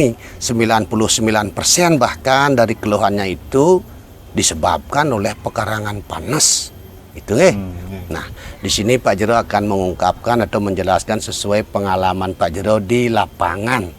99% bahkan dari keluhannya itu disebabkan oleh pekarangan panas. Itu Nah, di sini Pak Jero akan mengungkapkan atau menjelaskan sesuai pengalaman Pak Jero di lapangan.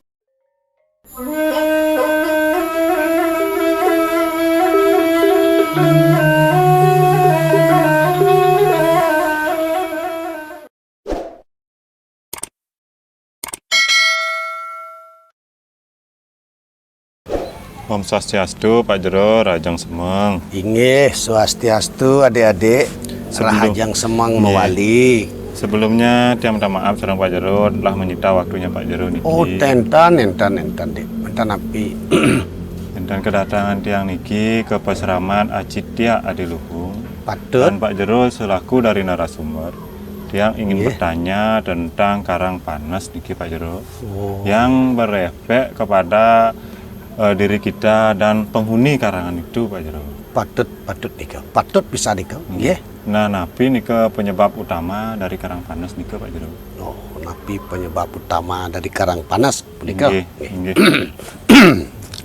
Om Swastiastu, Pak Jero, Rajang Semeng. Inggih, swastiastu adik-adik, Rahajang Semeng mewali. Sebelumnya, dia minta maaf sareng Pak Jero telah menyita waktunya Pak Jero niki. Oh, enten Dik. Enten api. Dan kedatangan tiang niki ke Pasraman Acitia Adiluhung. Patut. Dan Pak Jero selaku dari narasumber, tiang ingin bertanya tentang Karang Panas niki Pak Jero. Yang berefek kepada diri kita dan penghuni karangan itu Pak Jero. Patut nika. Patut bisa nika. Nggih. Nah, napi nika penyebab utama dari Karang Panas nika Pak Jero. Oh, napi penyebab utama dari Karang Panas nika. Nggih.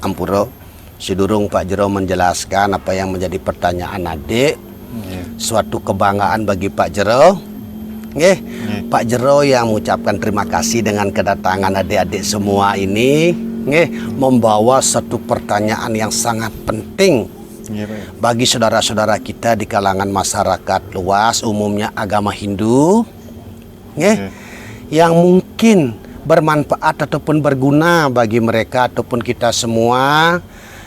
Ampura, sidurung Pak Jero menjelaskan apa yang menjadi pertanyaan adik. Suatu kebanggaan bagi Pak Jero. Nggih. Pak Jero yang mengucapkan terima kasih dengan kedatangan adik-adik semua ini. Membawa satu pertanyaan yang sangat penting bagi saudara-saudara kita di kalangan masyarakat luas, umumnya agama Hindu, yang mungkin bermanfaat ataupun berguna bagi mereka ataupun kita semua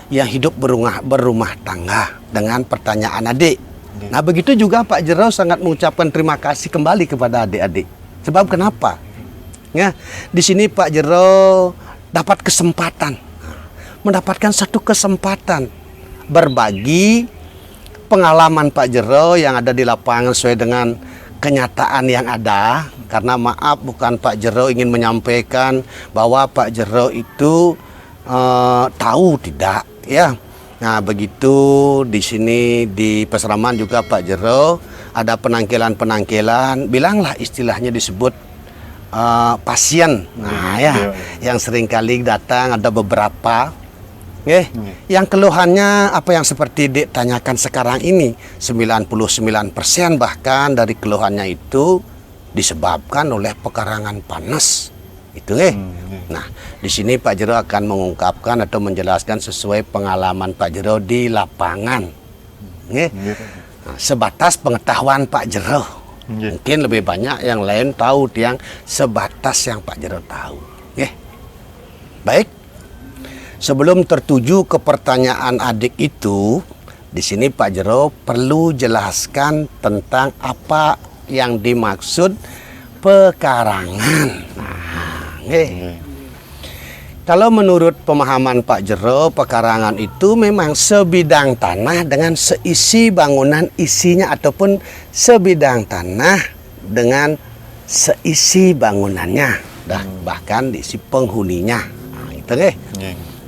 yang hidup berumah tangga dengan pertanyaan adik. Nah, begitu juga Pak Jero sangat mengucapkan terima kasih kembali kepada adik-adik. Sebab kenapa? Di sini Pak Jero dapat kesempatan, mendapatkan satu kesempatan berbagi pengalaman Pak Jero yang ada di lapangan sesuai dengan kenyataan yang ada. Karena maaf, bukan Pak Jero ingin menyampaikan bahwa Pak Jero itu tahu, tidak ya. Nah, begitu di sini di Pasraman juga Pak Jero ada penangkilan, bilanglah istilahnya disebut pasien, yang sering kali datang ada beberapa, yang keluhannya apa yang seperti ditanyakan sekarang ini, 99% bahkan dari keluhannya itu disebabkan oleh pekarangan panas, itu Nah, di sini Pak Jero akan mengungkapkan atau menjelaskan sesuai pengalaman Pak Jero di lapangan, sebatas pengetahuan Pak Jero. Mungkin lebih banyak yang lain tahu yang sebatas yang Pak Jero tahu. Baik. Sebelum tertuju ke pertanyaan adik itu, di sini Pak Jero perlu jelaskan tentang apa yang dimaksud pekarangan. Kalau menurut pemahaman Pak Jero, pekarangan itu memang sebidang tanah dengan seisi bangunan isinya ataupun sebidang tanah dengan seisi bangunannya, bahkan diisi penghuninya. Nah, itu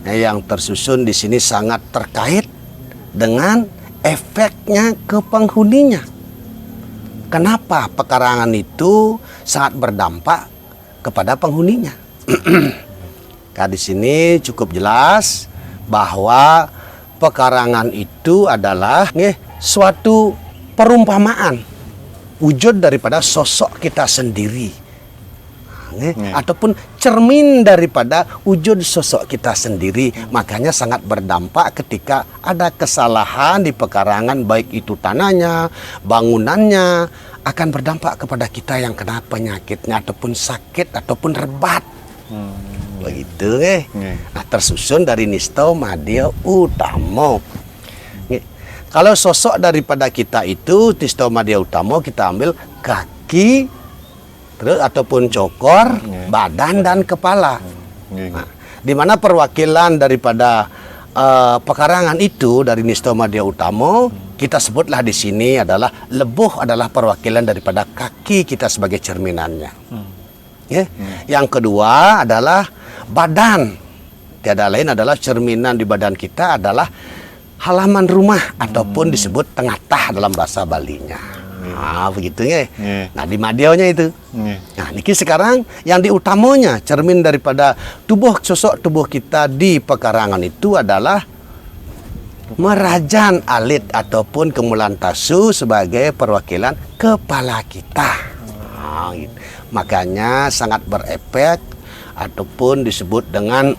Nah, yang tersusun di sini sangat terkait dengan efeknya ke penghuninya. Kenapa pekarangan itu sangat berdampak kepada penghuninya? Nah, di sini cukup jelas bahwa pekarangan itu adalah suatu perumpamaan wujud daripada sosok kita sendiri, ataupun cermin daripada wujud sosok kita sendiri. Makanya sangat berdampak ketika ada kesalahan di pekarangan, baik itu tanahnya, bangunannya, akan berdampak kepada kita yang kena penyakitnya ataupun sakit ataupun rebat. Begitu Nah, tersusun dari Nisto Madya Utama. Kalau sosok daripada kita itu Nisto Madya Utama, kita ambil kaki, terus ataupun cokor, badan dan kepala. Nah, di mana perwakilan daripada pekarangan itu dari Nisto Madya Utama, kita sebutlah di sini adalah lebuh adalah perwakilan daripada kaki kita sebagai cerminannya. Yang kedua adalah badan. Tiada lain adalah cerminan di badan kita adalah halaman rumah ataupun disebut tengatah dalam bahasa Balinya. Begitu nggih. Nggih. Nah, di madionya itu. Nggih. Nah, niki sekarang yang diutamanya cermin daripada sosok tubuh kita di pekarangan itu adalah Merajan Alit ataupun Kemulan Tasu sebagai perwakilan kepala kita. Gitu. Makanya sangat berefek ataupun disebut dengan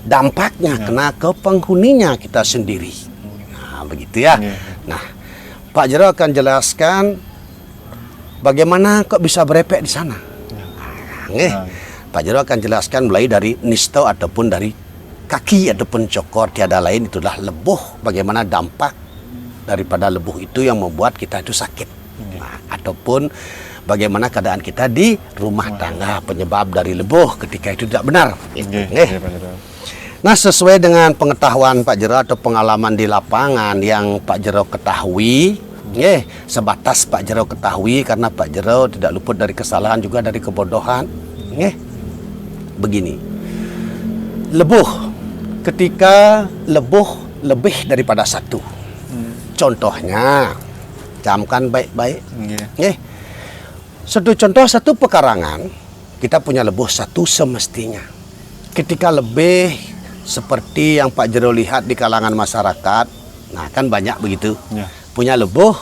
dampaknya kena ke penghuninya kita sendiri. Nah, begitu ya. Nah, Pak Jero akan jelaskan bagaimana kok bisa berefek di sana. Pak Jero akan jelaskan mulai dari nisto ataupun dari kaki ataupun cokor, tiada lain itulah lebuh. Bagaimana dampak daripada lebuh itu yang membuat kita itu sakit. Nah, ataupun bagaimana keadaan kita di rumah tangga penyebab dari lebuh ketika itu tidak benar. Nah, sesuai dengan pengetahuan Pak Jero atau pengalaman di lapangan yang Pak Jero ketahui, sebatas Pak Jero ketahui karena Pak Jero tidak luput dari kesalahan juga dari kebodohan. Begini, lebuh ketika lebuh lebih daripada satu. Contohnya, camkan baik-baik. Satu pekarangan kita punya lebuh satu semestinya. Ketika lebih seperti yang Pak Jero lihat di kalangan masyarakat, nah kan banyak begitu. Punya lebuh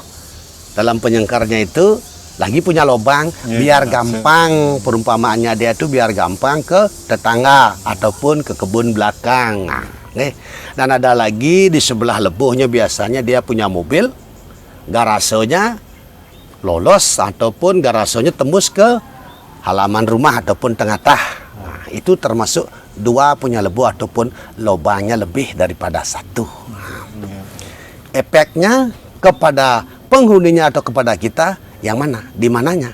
dalam penyengkarnya itu lagi punya lubang biar gampang, perumpamaannya dia itu biar gampang ke tetangga ataupun ke kebun belakang. Nah, dan ada lagi di sebelah lebuhnya biasanya dia punya mobil, garasenya lolos ataupun garasenya tembus ke halaman rumah ataupun tengah-tengah. Nah, itu termasuk dua punya lebuh ataupun lubangnya lebih daripada satu. Nah, efeknya kepada penghuninya atau kepada kita yang mana? Di mananya?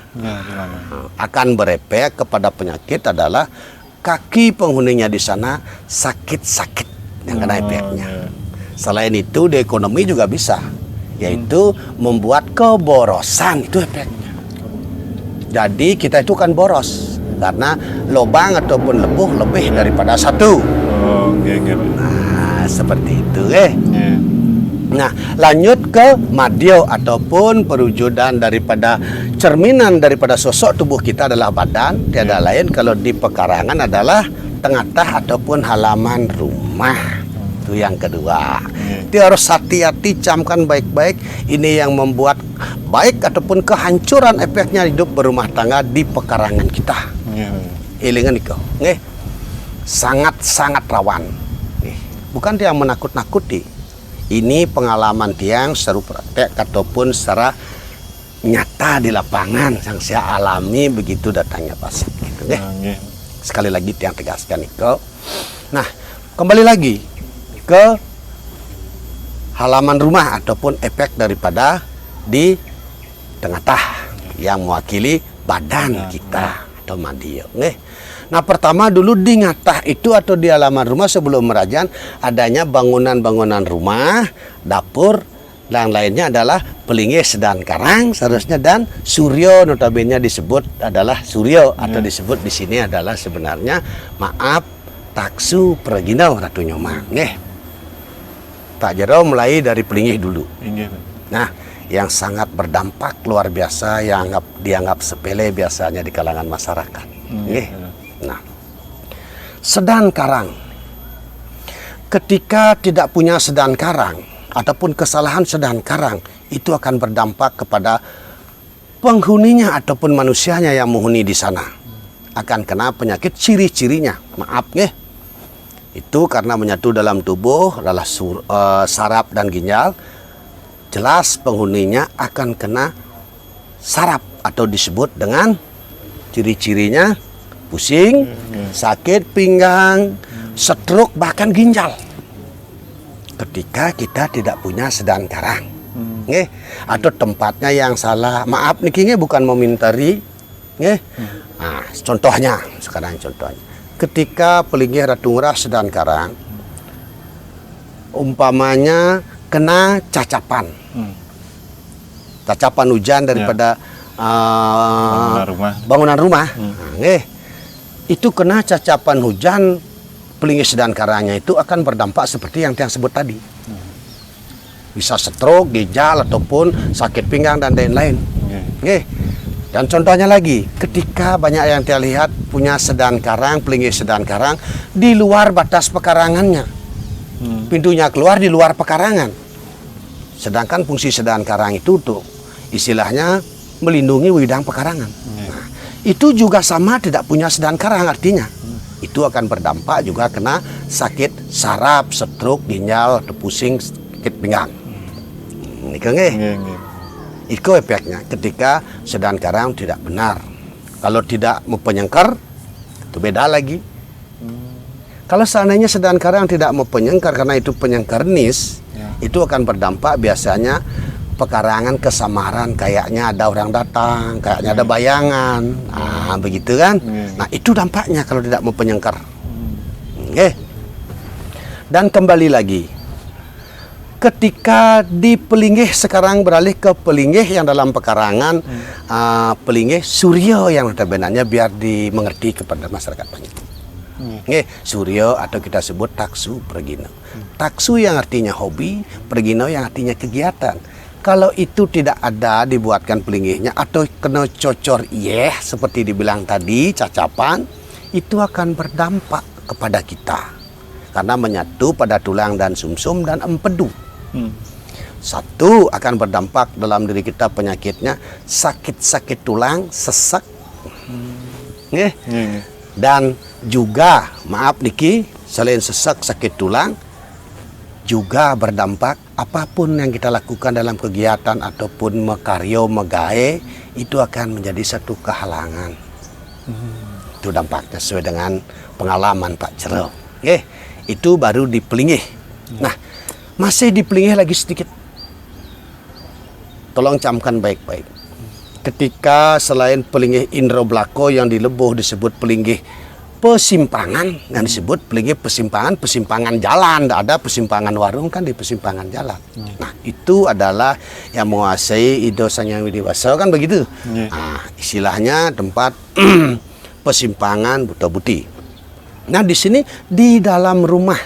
Akan berefek kepada penyakit adalah kaki penghuninya di sana sakit-sakit yang kena efeknya. Selain itu di ekonomi juga bisa, yaitu membuat keborosan, itu efeknya. Jadi kita itu kan boros karena lubang ataupun lebuh lebih daripada satu. Nah, seperti itu Nah, lanjut ke madio ataupun perwujudan daripada cerminan daripada sosok tubuh kita adalah badan, tiada lain kalau di pekarangan adalah tengah ataupun halaman rumah. Itu yang kedua. Itu harus hati-hati, camkan baik-baik. Ini yang membuat baik ataupun kehancuran efeknya hidup berumah tangga di pekarangan kita. Ilingan itu, sangat-sangat rawan. Bukan dia menakut-nakuti. Ini pengalaman tiang seru praktek ataupun secara nyata di lapangan yang saya alami begitu datangnya pasien gitu, Sekali lagi tiang tegaskan itu. Nah, kembali lagi ke halaman rumah ataupun efek daripada di tengah yang mewakili badan kita atau madio. Nah, pertama dulu di ngatah itu atau di halaman rumah sebelum merajan adanya bangunan-bangunan rumah, dapur, dan lainnya adalah pelingih sedan karang seharusnya dan suryo, notabene disebut adalah suryo atau disebut di sini adalah sebenarnya taksu perginau Ratu Nyoma. Pak Jero mulai dari pelingih dulu. Nah, yang sangat berdampak luar biasa yang dianggap sepele biasanya di kalangan masyarakat. Nah, sedan karang. Ketika tidak punya sedan karang ataupun kesalahan sedan karang, itu akan berdampak kepada penghuninya ataupun manusianya yang menghuni di sana. Akan kena penyakit ciri-cirinya. Itu karena menyatu dalam tubuh adalah saraf dan ginjal. Jelas penghuninya akan kena saraf atau disebut dengan ciri-cirinya pusing, sakit pinggang, stroke, bahkan ginjal. Ketika kita tidak punya sedan karang, atau tempatnya yang salah. Maaf niki bukan meminta Nah, contohnya sekarang contohnya. Ketika pelingih Ratu Ngurah sedan karang, umpamanya kena cacapan, cacapan hujan daripada bangunan rumah. Itu kena cacapan hujan, pelingis sedan karangnya itu akan berdampak seperti yang sebut tadi. bisa stroke, ginjal ataupun sakit pinggang dan lain-lain. Nggih. Dan contohnya lagi, ketika banyak yang kita lihat punya sedan karang, pelinggih sedan karang di luar batas pekarangannya. Pintunya keluar di luar pekarangan. Sedangkan fungsi sedan karang itu untuk istilahnya melindungi widang pekarangan. Nah, itu juga sama tidak punya sedan karang artinya. Itu akan berdampak juga kena sakit saraf, stroke, ginjal, atau pusing, sakit pinggang. Niku nggih. Itu efeknya ketika sedan karang tidak benar. Kalau tidak mempenyengkar, itu beda lagi. Kalau seandainya sedan karang tidak mempenyengkar karena itu penyengkar nis, itu akan berdampak biasanya pekarangan kesamaran, kayaknya ada orang datang, kayaknya ada bayangan, nah begitu kan. Nah itu dampaknya kalau tidak mau penyengkar. Oke. Dan kembali lagi, ketika di pelinggih sekarang beralih ke pelinggih yang dalam pekarangan, pelinggih suryo yang notabene biar dimengerti kepada masyarakat banyak. Suryo atau kita sebut taksu pergino. Taksu yang artinya hobi, pergino yang artinya kegiatan. Kalau itu tidak ada dibuatkan pelinggihnya atau kena cocor seperti dibilang tadi cacapan, itu akan berdampak kepada kita karena menyatu pada tulang dan sumsum dan empedu. Satu akan berdampak dalam diri kita penyakitnya sakit-sakit tulang, sesak, dan juga maaf niki selain sesak sakit tulang juga berdampak apapun yang kita lakukan dalam kegiatan ataupun mekaryo, megae itu akan menjadi satu kehalangan. Itu dampaknya sesuai dengan pengalaman Pak Jero. Itu baru di pelinggih. Nah, masih di pelinggih lagi sedikit. Tolong camkan baik-baik. Ketika selain pelinggih indro blako yang dilebuh disebut pelinggih pesimpangan, yang disebut pelinggih pesimpangan jalan, tidak ada pesimpangan warung kan di pesimpangan jalan. Nah itu adalah yang menguasai Ido Sanyang Widiwasa kan begitu. Nah, istilahnya tempat pesimpangan buta buti. Nah di sini di dalam rumah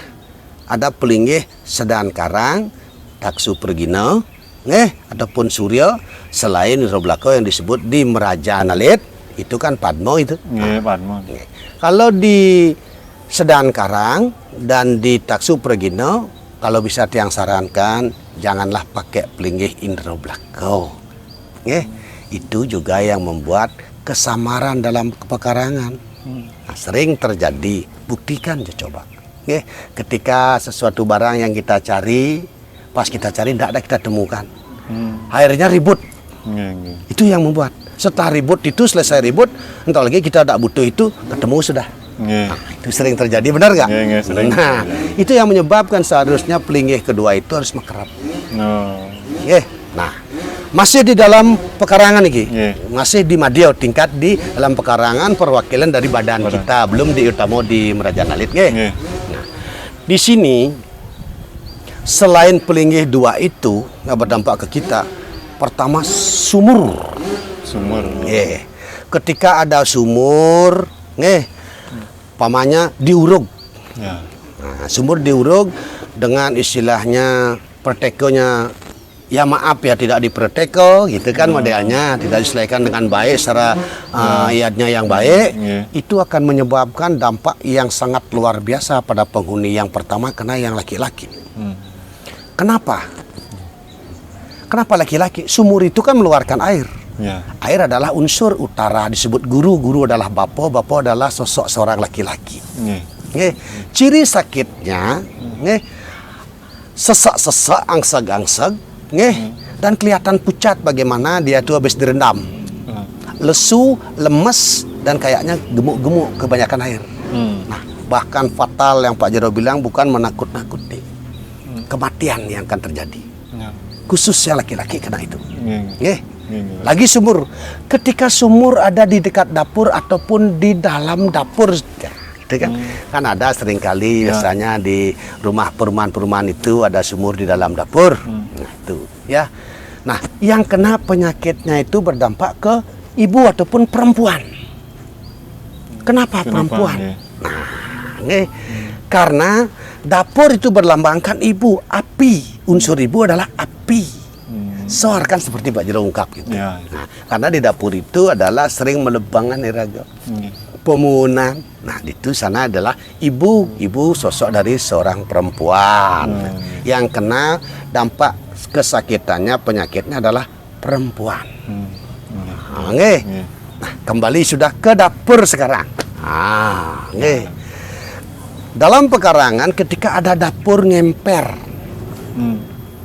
ada pelinggih sedan karang, taksu pergino, ataupun suryo selain roblako yang disebut di meraja nalit itu kan padmo itu. Padmo. Kalau di sedan karang dan di taksu pergino, kalau bisa tiang sarankan janganlah pakai pelinggih indro blako. Itu juga yang membuat kesamaran dalam pekarangan. Nah, sering terjadi, buktikan aja coba. Ketika sesuatu barang yang kita cari, pas kita cari tidak ada kita temukan. Akhirnya ribut. Itu yang membuat. Setelah ribut itu selesai ribut, entah lagi kita tidak butuh itu, ketemu sudah. Nah, itu sering terjadi, benar nggak? Nah, itu yang menyebabkan seharusnya pelinggih kedua itu harus mekerap. Nah, masih di dalam pekarangan ini, masih di Madio, tingkat di dalam pekarangan perwakilan dari badan kita, belum di utama di Meraja Nalit. Nah, di sini selain pelinggih dua itu nggak berdampak ke kita, pertama sumur. Ketika ada sumur, pamannya diurug. Nah, sumur diurug dengan istilahnya pertekonya, ya maaf ya tidak diperteko gitu kan modelnya, tidak diselesaikan dengan baik secara iadnya yang baik, itu akan menyebabkan dampak yang sangat luar biasa pada penghuni yang pertama kena yang laki-laki. Kenapa? Kenapa laki-laki? Sumur itu kan mengeluarkan air. Air adalah unsur utara, disebut guru. Guru adalah bapo adalah sosok seorang laki-laki. Ciri sakitnya sesak-sesak, angseg-angseg, dan kelihatan pucat bagaimana dia itu habis direndam. Lesu, lemes, dan kayaknya gemuk-gemuk kebanyakan air. Nah, bahkan fatal yang Pak Jero bilang bukan menakut-nakuti. Kematian yang akan terjadi. Khususnya laki-laki kena itu. Lagi sumur. Ketika sumur ada di dekat dapur ataupun di dalam dapur, gitu kan? Kan ada seringkali biasanya di rumah perumahan-perumahan itu ada sumur di dalam dapur. Nah, itu ya. Nah, yang kena penyakitnya itu berdampak ke ibu ataupun perempuan. Kenapa perempuan? Nah, karena dapur itu berlambangkan ibu, api. Unsur ibu adalah api. Sor kan seperti Pak Jero ungkap gitu. Ya. Nah, karena di dapur itu adalah sering melebangan iraga. Pemunan. Nah, itu sana adalah ibu sosok dari seorang perempuan yang kena dampak kesakitannya, penyakitnya adalah perempuan. Nggih. Nah, kembali sudah ke dapur sekarang. Nggih. Dalam pekarangan ketika ada dapur ngemper.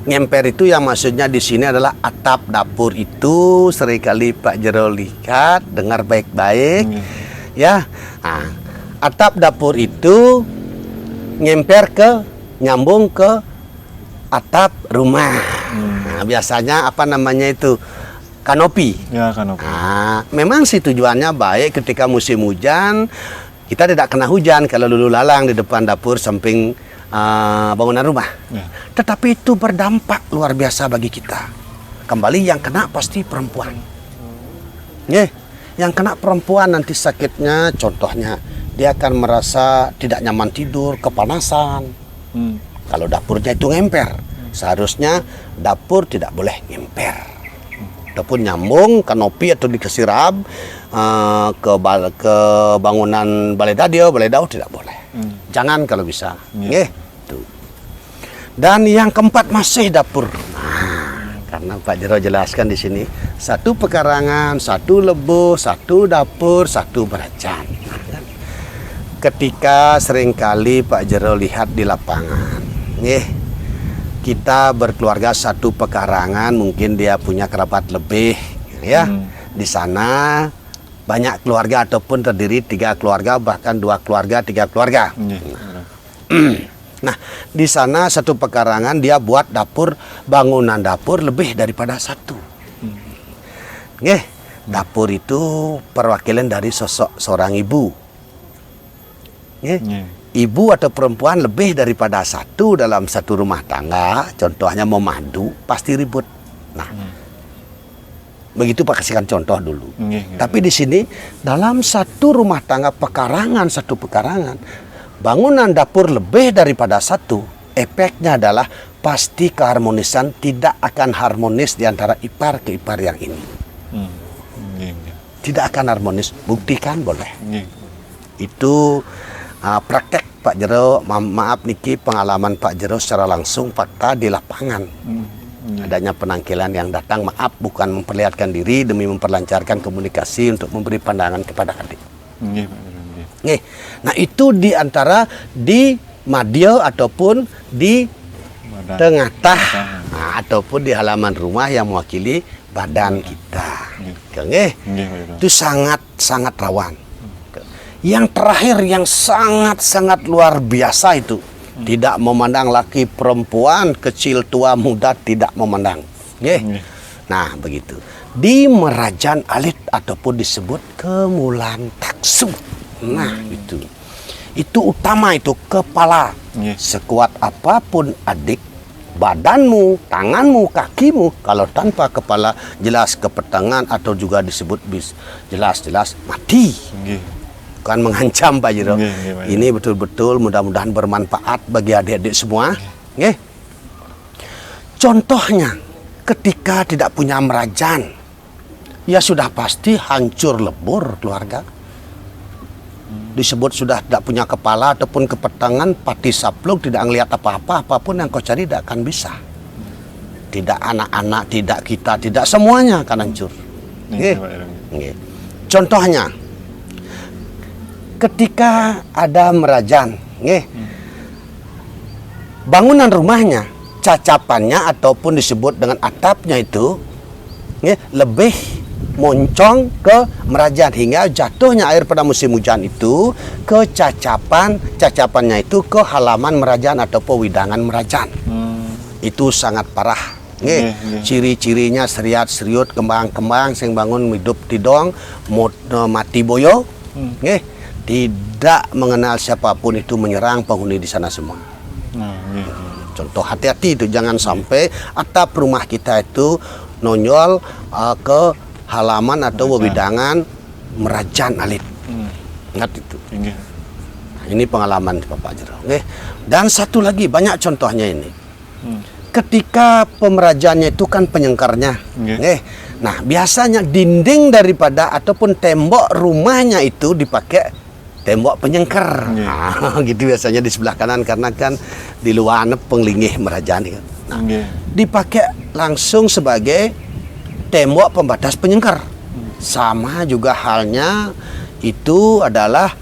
Ngemper itu yang maksudnya di sini adalah atap dapur itu seringkali Pak Jero lihat, dengar baik-baik. Ya. Nah, atap dapur itu nyambung ke atap rumah. Nah, biasanya apa namanya itu? Kanopi. Ya, kanopi. Nah, memang sih tujuannya baik ketika musim hujan, kita tidak kena hujan kalau lulu lalang di depan dapur samping bangunan rumah. Ya. Tetapi itu berdampak luar biasa bagi kita. Kembali yang kena pasti perempuan. Yang kena perempuan nanti sakitnya, contohnya dia akan merasa tidak nyaman tidur, kepanasan. Kalau dapurnya itu ngemper, seharusnya dapur tidak boleh ngemper. Ataupun nyambung kanopi atau dikasih rab ke bangunan balai dao tidak boleh. Jangan kalau bisa. Tuh. Dan yang keempat masih dapur. Karena Pak Jero jelaskan di sini, satu pekarangan, satu lebuh, satu dapur, satu berajan. Ketika seringkali Pak Jero lihat di lapangan, kita berkeluarga satu pekarangan, mungkin dia punya kerabat lebih, ya. Di sana banyak keluarga ataupun terdiri 3 keluarga, bahkan 2 keluarga, 3 keluarga. Nah, di sana satu pekarangan dia buat dapur, bangunan dapur lebih daripada satu. Dapur itu perwakilan dari sosok seorang ibu. Ibu atau perempuan lebih daripada satu dalam satu rumah tangga, contohnya memadu, pasti ribut. Nah, begitu Pak kasihkan contoh dulu. Tapi di sini dalam satu rumah tangga pekarangan, satu pekarangan, bangunan dapur lebih daripada satu, efeknya adalah pasti keharmonisan tidak akan harmonis di antara ipar ke ipar yang ini. Tidak akan harmonis, buktikan boleh. Itu praktek Pak Jero, maaf niki pengalaman Pak Jero secara langsung fakta di lapangan. Adanya penangkilan yang datang, maaf bukan memperlihatkan diri demi memperlancarkan komunikasi untuk memberi pandangan kepada adik. Nah itu di antara di Madio ataupun di tengah-tah, ataupun di halaman rumah yang mewakili badan kita. Itu sangat rawan. Yang terakhir yang sangat luar biasa itu tidak memandang laki perempuan, kecil tua muda, tidak memandang. Nah begitu. Di merajan alit ataupun disebut kemulan taksu. Nah itu utama, itu kepala. Sekuat apapun adik, badanmu, tanganmu, kakimu, kalau tanpa kepala jelas kepetangan atau juga disebut jelas mati. Bukan mengancam Pak Jero. Ini betul-betul mudah-mudahan bermanfaat bagi adik-adik semua. Contohnya ketika tidak punya merajan, ya sudah pasti hancur lebur keluarga. Disebut sudah tidak punya kepala ataupun kepetangan, pati sapluk, tidak ngelihat apa-apa, apapun yang kau cari tidak akan bisa. Tidak anak-anak, tidak kita, tidak semuanya akan hancur. Contohnya, ketika ada merajan, bangunan rumahnya, cacapannya ataupun disebut dengan atapnya itu lebih moncong ke merajan hingga jatuhnya air pada musim hujan itu ke cacapannya itu ke halaman merajan atau pewidangan merajan. Itu sangat parah. Ciri-cirinya seriat-seriut, kembang-kembang sing bangun hidup tidong mati boyo. Tidak mengenal siapapun itu menyerang penghuni di sana semua. Contoh hati-hati itu, jangan sampai atap rumah kita itu nonjol ke halaman atau wewidangan merajan alit. Ingat itu. Ini pengalaman Bapak Jero. Dan satu lagi, banyak contohnya ini. ketika pemerajaannya itu kan penyengkarnya. Nggih. Nah, biasanya dinding daripada ataupun tembok rumahnya itu dipakai tembok penyengkar. Nggih. Nah, gitu biasanya di sebelah kanan karena kan di luar penglingih merajaan itu. Nah, Nggih. dipakai langsung sebagai tembok pembatas penyengkar. Sama juga halnya itu adalah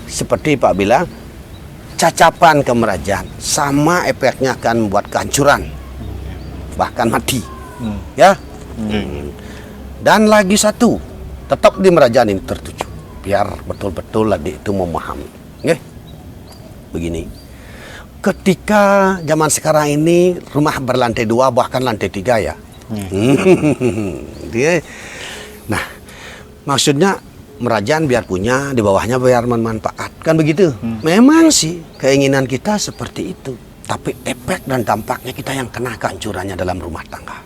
seperti Pak bilang cacapan kemerajaan, sama efeknya akan membuat kehancuran, bahkan mati. Ya. Nggih. Dan lagi satu, tetap di merajaan ini tertuju, biar betul-betul adik itu memahami. Nggih. Begini, ketika zaman sekarang ini rumah berlantai 2 bahkan lantai 3 ya. Dia, nah, maksudnya merajaan biar punya, di bawahnya biar bermanfaat, kan begitu. Memang sih keinginan kita seperti itu, tapi efek dan dampaknya kita yang kena kehancurannya dalam rumah tangga.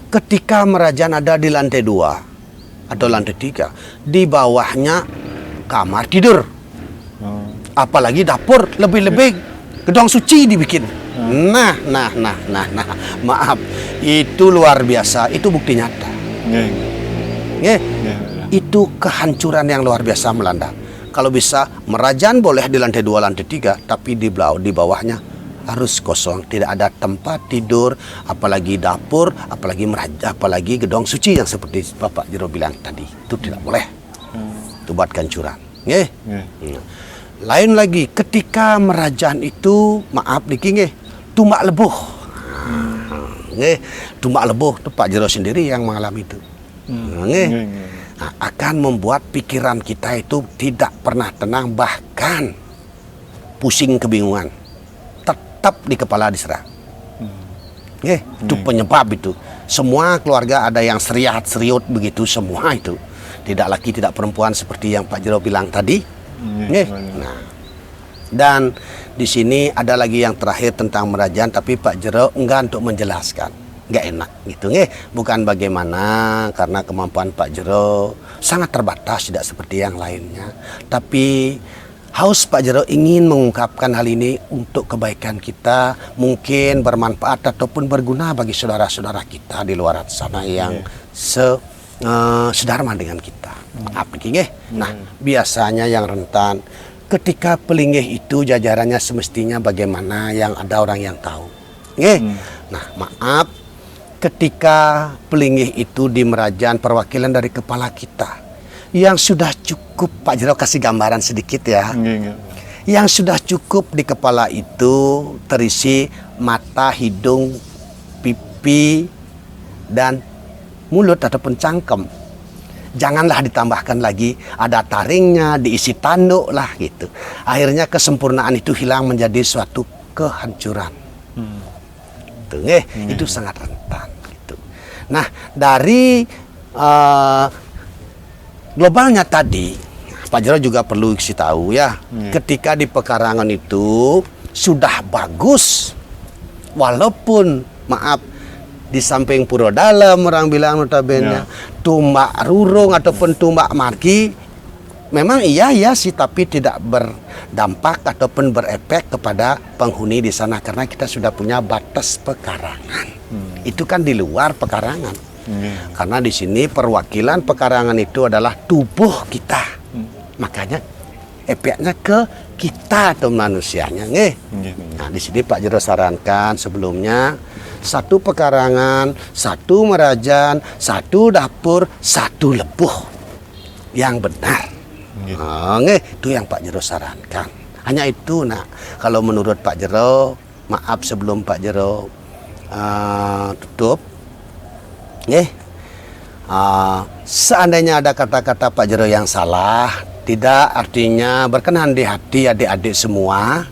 Ketika merajaan ada di lantai 2 atau lantai 3, di bawahnya kamar tidur, apalagi dapur, lebih-lebih gedung suci dibikin. Nah, maaf, itu luar biasa, itu bukti nyata. Itu kehancuran yang luar biasa melanda. Kalau bisa merajaan boleh di lantai 2, lantai 3, tapi di bawahnya harus kosong, tidak ada tempat tidur, apalagi dapur, apalagi gedung suci yang seperti Bapak Jero bilang tadi. Itu tidak boleh. Itu buat kehancuran. Lain lagi, ketika merajaan itu, maaf niki tumbak lebuh. Tumbak lebuh itu Pak Jero sendiri yang mengalami itu. Nah, akan membuat pikiran kita itu tidak pernah tenang, bahkan pusing kebingungan, tetap di kepala diserang. Itu penyebab itu. Semua keluarga ada yang seriut begitu, semua itu. Tidak laki, tidak perempuan seperti yang Pak Jero bilang tadi. Nah, dan di sini ada lagi yang terakhir tentang merajaan, tapi Pak Jero enggak untuk menjelaskan. Nggak enak gitu, bukan bagaimana, karena kemampuan Pak Jero sangat terbatas, tidak seperti yang lainnya, tapi haus Pak Jero ingin mengungkapkan hal ini untuk kebaikan kita, mungkin bermanfaat ataupun berguna bagi saudara-saudara kita di luar sana yang sedarma dengan kita. Nah, biasanya yang rentan ketika pelinggih itu jajarannya semestinya bagaimana, yang ada orang yang tahu. Nah, maaf, ketika pelinggih itu di merajaan perwakilan dari kepala kita, yang sudah cukup, Pak Jero kasih gambaran sedikit ya. Yang sudah cukup di kepala itu terisi mata, hidung, pipi, dan mulut ataupun cangkem. Janganlah ditambahkan lagi ada taringnya, diisi tanduk lah gitu. Akhirnya kesempurnaan itu hilang menjadi suatu kehancuran. Itu sangat rentan gitu. Nah, dari globalnya tadi, Pak Jero juga perlu kasih tahu ya, ketika di pekarangan itu sudah bagus, walaupun maaf di samping pura dalam orang bilang notabene tumbak rurung ataupun tumbak margi, memang iya sih, tapi tidak berdampak ataupun berefek kepada penghuni di sana karena kita sudah punya batas pekarangan. Itu kan di luar pekarangan. Karena di sini perwakilan pekarangan itu adalah tubuh kita. Makanya efeknya ke kita atau manusianya. Nah, di sini Pak Jero sarankan sebelumnya 1 pekarangan, 1 merajaan, 1 dapur, 1 lebuh yang benar. Itu yang Pak Jero sarankan. Hanya itu, nak. Kalau menurut Pak Jero, maaf sebelum Pak Jero tutup, seandainya ada kata-kata Pak Jero yang salah, tidak artinya berkenan di hati adik-adik semua.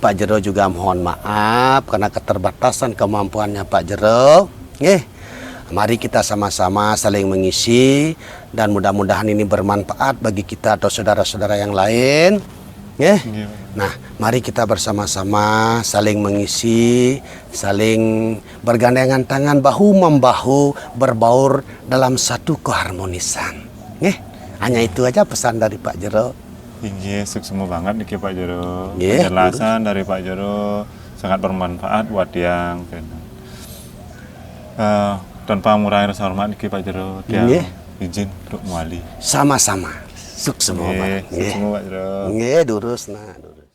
Pak Jero juga mohon maaf karena keterbatasan kemampuannya Pak Jero. Mari kita sama-sama saling mengisi dan mudah-mudahan ini bermanfaat bagi kita atau saudara-saudara yang lain. Nah, mari kita bersama-sama saling mengisi, saling bergandengan tangan, bahu-membahu, berbaur dalam satu keharmonisan. Hanya itu aja pesan dari Pak Jero. Suksema banget nih Pak Jero. Penjelasan dari Pak Jero sangat bermanfaat buat yang tanpa mengurangi rasa hormat niki Pak Jero, yang Nggih. izin untuk muali. Sama-sama. Suk semua, Pak. Nggih, Nggih. semua Pak Jero. Nggih, durus nah, durus.